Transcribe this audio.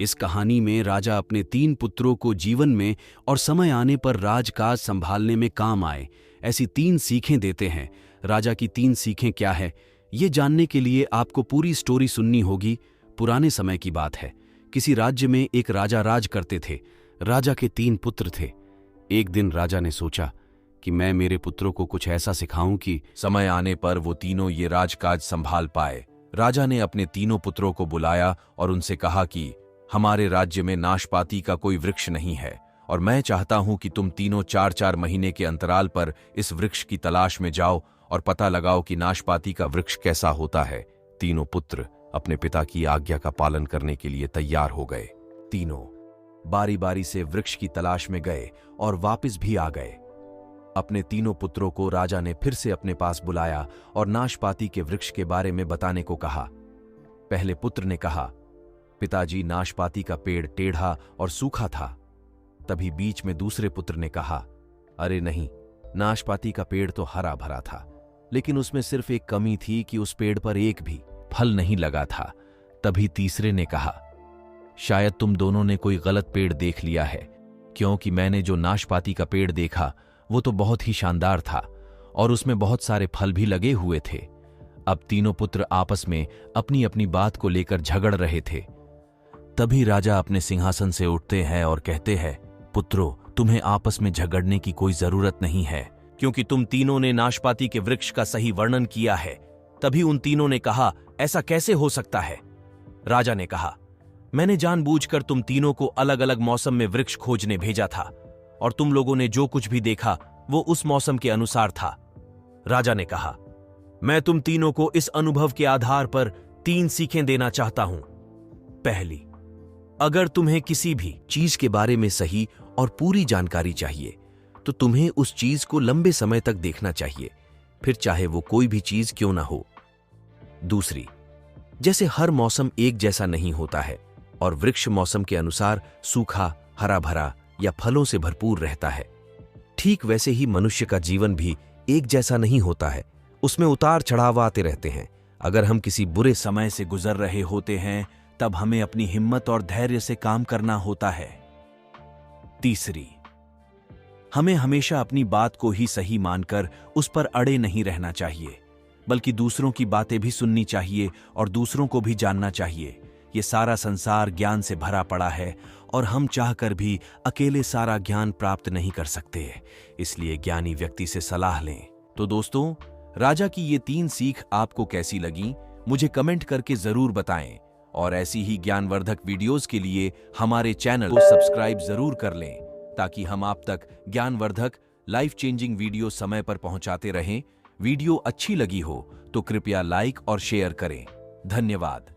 इस कहानी में राजा अपने 3 पुत्रों को जीवन में और समय आने पर राजकाज संभालने में काम आए ऐसी 3 सीखें देते हैं। राजा की 3 सीखें क्या है, ये जानने के लिए आपको पूरी स्टोरी सुननी होगी। पुराने समय की बात है। किसी राज्य में एक राजा राज करते थे। राजा के 3 पुत्र थे। एक दिन राजा ने सोचा कि मैं मेरे पुत्रों को कुछ ऐसा सिखाऊं कि समय आने पर वो तीनों ये राजकाज संभाल पाए। राजा ने अपने तीनों पुत्रों को बुलाया और उनसे कहा कि हमारे राज्य में नाशपाती का कोई वृक्ष नहीं है और मैं चाहता हूं कि तुम तीनों 4-4 महीने के अंतराल पर इस वृक्ष की तलाश में जाओ और पता लगाओ कि नाशपाती का वृक्ष कैसा होता है। तीनों पुत्र अपने पिता की आज्ञा का पालन करने के लिए तैयार हो गए। तीनों बारी बारी से वृक्ष की तलाश में गए और वापस भी आ गए। अपने तीनों पुत्रों को राजा ने फिर से अपने पास बुलाया और नाशपाती के वृक्ष के बारे में बताने को कहा। पहले पुत्र ने कहा, पिताजी, नाशपाती का पेड़ टेढ़ा और सूखा था। तभी बीच में दूसरे पुत्र ने कहा, अरे नहीं, नाशपाती का पेड़ तो हरा भरा था, लेकिन उसमें सिर्फ एक कमी थी कि उस पेड़ पर एक भी फल नहीं लगा था। तभी तीसरे ने कहा, शायद तुम दोनों ने कोई गलत पेड़ देख लिया है, क्योंकि मैंने जो नाशपाती का पेड़ देखा वो तो बहुत ही शानदार था और उसमें बहुत सारे फल भी लगे हुए थे। अब तीनों पुत्र आपस में अपनी अपनी बात को लेकर झगड़ रहे थे। तभी राजा अपने सिंहासन से उठते हैं और कहते हैं, पुत्रों, तुम्हें आपस में झगड़ने की कोई जरूरत नहीं है, क्योंकि तुम तीनों ने नाशपाती के वृक्ष का सही वर्णन किया है। तभी उन तीनों ने कहा, ऐसा कैसे हो सकता है? राजा ने कहा, मैंने जानबूझकर तुम तीनों को अलग अलग मौसम में वृक्ष खोजने भेजा था और तुम लोगों ने जो कुछ भी देखा वो उस मौसम के अनुसार था। राजा ने कहा, मैं तुम तीनों को इस अनुभव के आधार पर 3 सीखें देना चाहता हूं। पहली, अगर तुम्हें किसी भी चीज के बारे में सही और पूरी जानकारी चाहिए तो तुम्हें उस चीज को लंबे समय तक देखना चाहिए, फिर चाहे वो कोई भी चीज क्यों ना हो। दूसरी, जैसे हर मौसम एक जैसा नहीं होता है और वृक्ष मौसम के अनुसार सूखा, हरा भरा या फलों से भरपूर रहता है, ठीक वैसे ही मनुष्य का जीवन भी एक जैसा नहीं होता है। उसमें उतार चढ़ाव आते रहते हैं। अगर हम किसी बुरे समय से गुजर रहे होते हैं तब हमें अपनी हिम्मत और धैर्य से काम करना होता है। तीसरी, हमें हमेशा अपनी बात को ही सही मानकर उस पर अड़े नहीं रहना चाहिए, बल्कि दूसरों की बातें भी सुननी चाहिए और दूसरों को भी जानना चाहिए। ये सारा संसार ज्ञान से भरा पड़ा है और हम चाहकर भी अकेले सारा ज्ञान प्राप्त नहीं कर सकते, इसलिए ज्ञानी व्यक्ति से सलाह लें। तो दोस्तों, राजा की ये 3 सीख आपको कैसी लगी, मुझे कमेंट करके जरूर बताएं और ऐसी ही ज्ञानवर्धक वीडियोस के लिए हमारे चैनल को सब्सक्राइब जरूर कर लें, ताकि हम आप तक ज्ञानवर्धक लाइफ चेंजिंग वीडियो समय पर पहुंचाते रहें। वीडियो अच्छी लगी हो तो कृपया लाइक और शेयर करें। धन्यवाद।